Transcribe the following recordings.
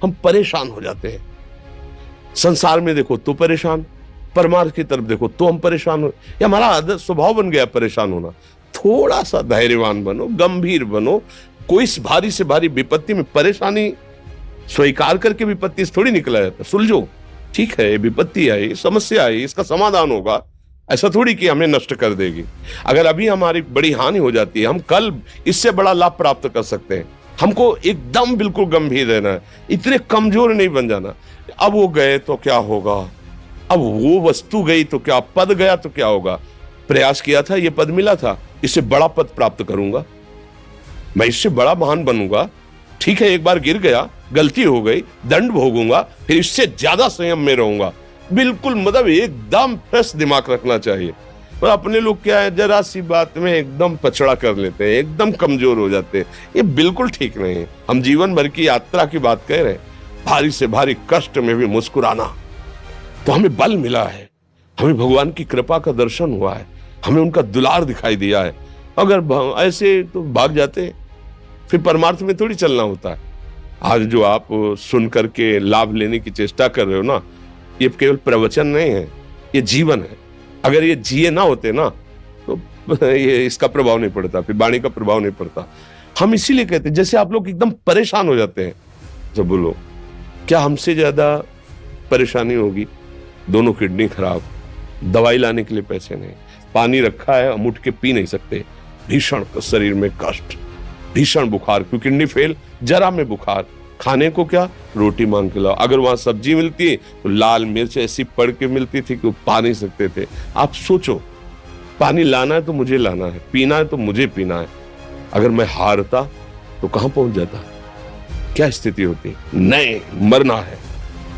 हम परेशान हो जाते हैं। संसार में देखो तो परेशान, परमार्थ की तरफ देखो तो हम परेशान हो, ये हमारा आदत स्वभाव बन गया परेशान होना। थोड़ा सा धैर्यवान बनो, गंभीर बनो। कोई इस भारी से भारी विपत्ति में परेशानी स्वीकार करके विपत्ति से थोड़ी निकला जाता। सुलझो, ठीक है विपत्ति आई, समस्या आई, इसका समाधान होगा, ऐसा थोड़ी कि हमें नष्ट कर देगी। अगर अभी हमारी बड़ी हानि हो जाती है, हम कल इससे बड़ा लाभ प्राप्त कर सकते हैं। हमको एकदम बिल्कुल गंभीर रहना है, इतने कमजोर नहीं बन जाना। अब वो गए तो क्या होगा, अब वो वस्तु गई तो क्या, पद गया तो क्या होगा, प्रयास किया था, ये पद मिला था, इससे बड़ा पद प्राप्त करूंगा, मैं इससे बड़ा महान बनूंगा। ठीक है, एक बार गिर गया, गलती हो गई, दंड भोगूंगा, फिर इससे ज्यादा संयम में रहूंगा। बिल्कुल मतलब एकदम फ्रेश दिमाग रखना चाहिए। और अपने लोग क्या है, जरा सी बात में एकदम पछड़ा कर लेते हैं, एकदम कमजोर हो जाते हैं। ये बिल्कुल ठीक नहीं है। हम जीवन भर की यात्रा की बात कह रहे हैं, भारी से भारी कष्ट में भी मुस्कुराना, तो हमें बल मिला है, हमें भगवान की कृपा का दर्शन हुआ है, हमें उनका दुलार दिखाई दिया है। अगर ऐसे तो भाग जाते हैं, फिर परमार्थ में थोड़ी चलना होता है। आज जो आप सुन करके लाभ लेने की चेष्टा कर रहे हो ना, ये केवल प्रवचन नहीं है, ये जीवन है। अगर ये जिए ना होते ना तो ये इसका प्रभाव नहीं पड़ता, फिर वाणी का प्रभाव नहीं पड़ता। हम इसीलिए कहते हैं, जैसे आप लोग एकदम परेशान हो जाते हैं, तो बोलो क्या हमसे ज्यादा परेशानी होगी? दोनों किडनी खराब, दवाई लाने के लिए पैसे नहीं, पानी रखा है हम उठ के पी नहीं सकते, भीषण शरीर में कष्ट, भीषण बुखार, क्योंकि किडनी फेल, जरा में बुखार, खाने को क्या, रोटी मांग के लाओ। अगर वहां सब्जी मिलती तो लाल मिर्च ऐसी पड़ के मिलती थी कि वो पा नहीं सकते थे। आप सोचो, पानी लाना है तो मुझे लाना है, पीना है तो मुझे पीना है। अगर मैं हारता तो कहां पहुंच जाता, क्या स्थिति होती? नहीं, मरना है,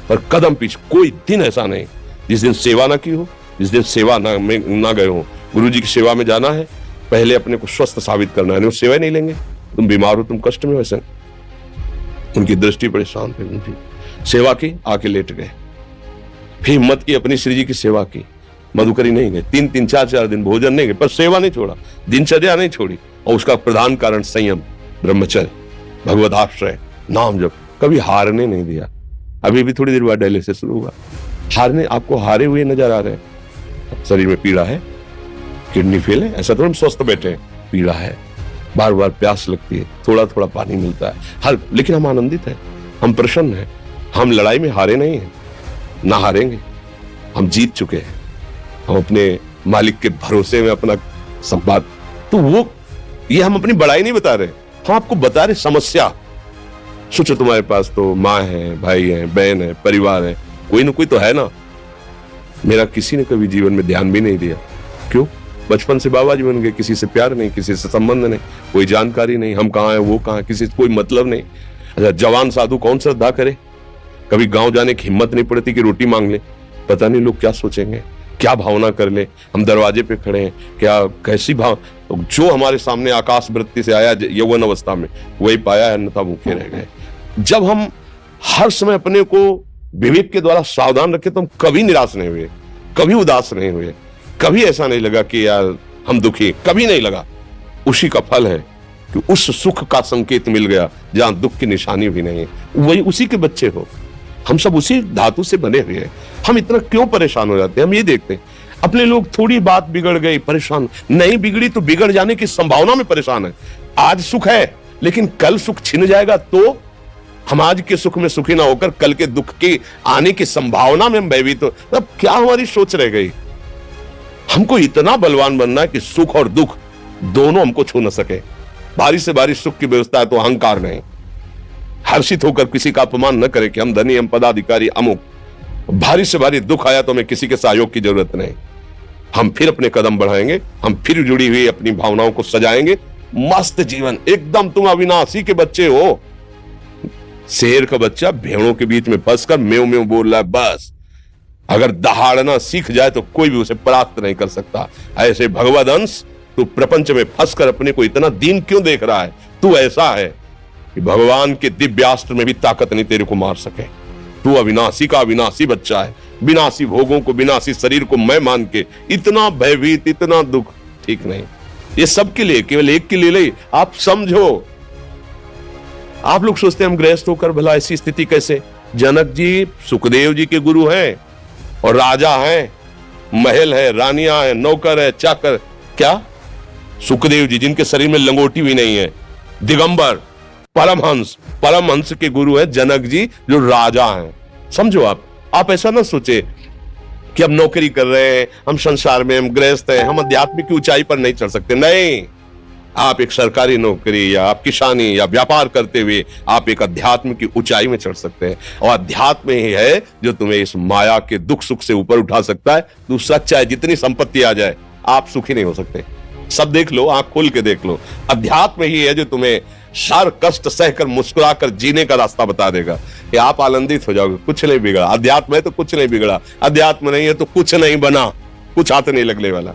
पर कदम पीछे। कोई दिन ऐसा नहीं जिस दिन सेवा ना की हो, जिस दिन सेवा ना गए हो। गुरु जी की सेवा में जाना है, पहले अपने को स्वस्थ साबित करना है, नहीं सेवा नहीं लेंगे। तुम बीमार हो, तुम कष्ट में हो, ऐसे उनकी दृष्टि बड़ी शांत है उनकी। सेवा की, आके लेट गए, फिर हिम्मत की, अपनी श्री जी की सेवा की, मधुकरी नहीं गए, 3-3 4-4 दिन भोजन नहीं गए, पर सेवा नहीं छोड़ा, दिनचर्या नहीं छोड़ी। और उसका प्रधान कारण संयम, ब्रह्मचर्य, भगवदाश्रय, नाम जप, कभी हारने नहीं दिया। अभी भी थोड़ी देर बाद डायलिसिस शुरू हुआ, हारने, आपको हारे हुए नजर आ रहे हैं। शरीर में पीड़ा है, किडनी फेल है, ऐसा तो हम स्वस्थ बैठे हैं, पीड़ा है, बार बार प्यास लगती है, थोड़ा थोड़ा पानी मिलता है, लेकिन हम आनंदित हैं, हम प्रसन्न हैं, हम लड़ाई में हारे नहीं हैं, ना हारेंगे, हम जीत चुके हैं, हम अपने मालिक के भरोसे में अपना संवाद। तो वो ये हम अपनी बड़ाई नहीं बता रहे, हम आपको बता रहे समस्या। सोचो तुम्हारे पास तो माँ है, भाई है, बहन है, परिवार है, कोई ना कोई तो है ना। मेरा किसी ने कभी जीवन में ध्यान भी नहीं दिया, क्यों? बचपन से बाबा जी बन गए, किसी से प्यार नहीं, किसी से संबंध नहीं, कोई जानकारी नहीं, हम कहाँ हैं वो कहाँ, किसी से कोई मतलब नहीं। अच्छा, जवान साधु कौन श्रद्धा करे? कभी गांव जाने की हिम्मत नहीं पड़ती कि रोटी मांग ले, पता नहीं लोग क्या सोचेंगे, क्या भावना कर ले। हम दरवाजे पे खड़े हैं, क्या कैसी भाव, जो हमारे सामने आकाश वृत्ति से आया यौवन अवस्था में वही पाया, अन्यथा भूखे रह गए। जब हम हर समय अपने को विवेक के द्वारा सावधान रखे तो हम कभी निराश नहीं हुए, कभी उदास नहीं हुए, कभी ऐसा नहीं लगा कि यार हम दुखी, कभी नहीं लगा। उसी का फल है कि उस सुख का संकेत मिल गया जहां दुख की निशानी भी नहीं है, वही उसी के बच्चे हो। हम सब उसी धातु से बने हुए हैं। हम इतना क्यों परेशान हो जाते हैं? हम ये देखते हैं अपने लोग, थोड़ी बात बिगड़ गई परेशान, नहीं बिगड़ी तो बिगड़ जाने की संभावना में परेशान है। आज सुख है लेकिन कल सुख छिन जाएगा, तो हम आज के सुख में सुखी ना होकर कल के दुख की आने की संभावना में हम भयभीत हो। तो क्या हमारी सोच रह गई? हमको इतना बलवान बनना है कि सुख और दुख दोनों हमको छू न सके। भारी से भारी सुख की व्यवस्था है तो अहंकार नहीं, हर्षित होकर किसी का अपमान न करे कि हम धनी, हम पदाधिकारी, अमुक। भारी से भारी दुख आया तो हमें किसी के सहयोग की जरूरत नहीं, हम फिर अपने कदम बढ़ाएंगे, हम फिर जुड़ी हुई अपनी भावनाओं को सजाएंगे। मस्त जीवन एकदम। तुम अविनाशी के बच्चे हो। शेर का बच्चा भेड़ों के बीच में फंसकर म्यों म्यों बोल रहा है, बस अगर दहाड़ना सीख जाए तो कोई भी उसे परास्त नहीं कर सकता। ऐसे भगवद अंश, तू प्रपंच में फंसकर अपने को इतना दीन क्यों देख रहा है? तू ऐसा है कि भगवान के दिव्यास्त्र में भी ताकत नहीं तेरे को मार सके। तू अविनाशी का अविनाशी बच्चा है। विनाशी भोगों को, विनाशी शरीर को मैं मान के इतना भयभीत, इतना दुख ठीक नहीं। ये सबके लिए, केवल एक के लिए नहीं। आप समझो, आप लोग सोचते हैं हम गृहस्थ होकर भला ऐसी स्थिति कैसे? जनक जी सुखदेव जी के गुरु हैं और राजा हैं, महल है, रानियां हैं, नौकर है, चाकर। क्या सुखदेव जी जिनके शरीर में लंगोटी भी नहीं है, दिगंबर, परमहंस के गुरु है जनक जी जो राजा हैं। समझो आप ऐसा ना सोचे कि हम नौकरी कर रहे हैं, हम संसार में, हम गृहस्थ हैं, हम आध्यात्मिक की ऊंचाई पर नहीं चढ़ सकते। नहीं, आप एक सरकारी नौकरी या आप किसानी या व्यापार करते हुए आप एक अध्यात्म की ऊंचाई में चढ़ सकते हैं, और अध्यात्म ही है जो तुम्हें इस माया के दुख सुख से ऊपर उठा सकता है। दूसरा, चाहे जितनी संपत्ति आ जाए आप सुखी नहीं हो सकते। सब देख लो, आंख खोल के देख लो, अध्यात्म ही है जो तुम्हें हर कष्ट सहकर मुस्कुराकर जीने का रास्ता बता देगा कि आप आनंदित हो जाओगे। कुछ नहीं बिगड़ा, अध्यात्म है तो कुछ नहीं बिगड़ा, अध्यात्म नहीं है तो कुछ नहीं बना, कुछ हाथ नहीं लगने वाला।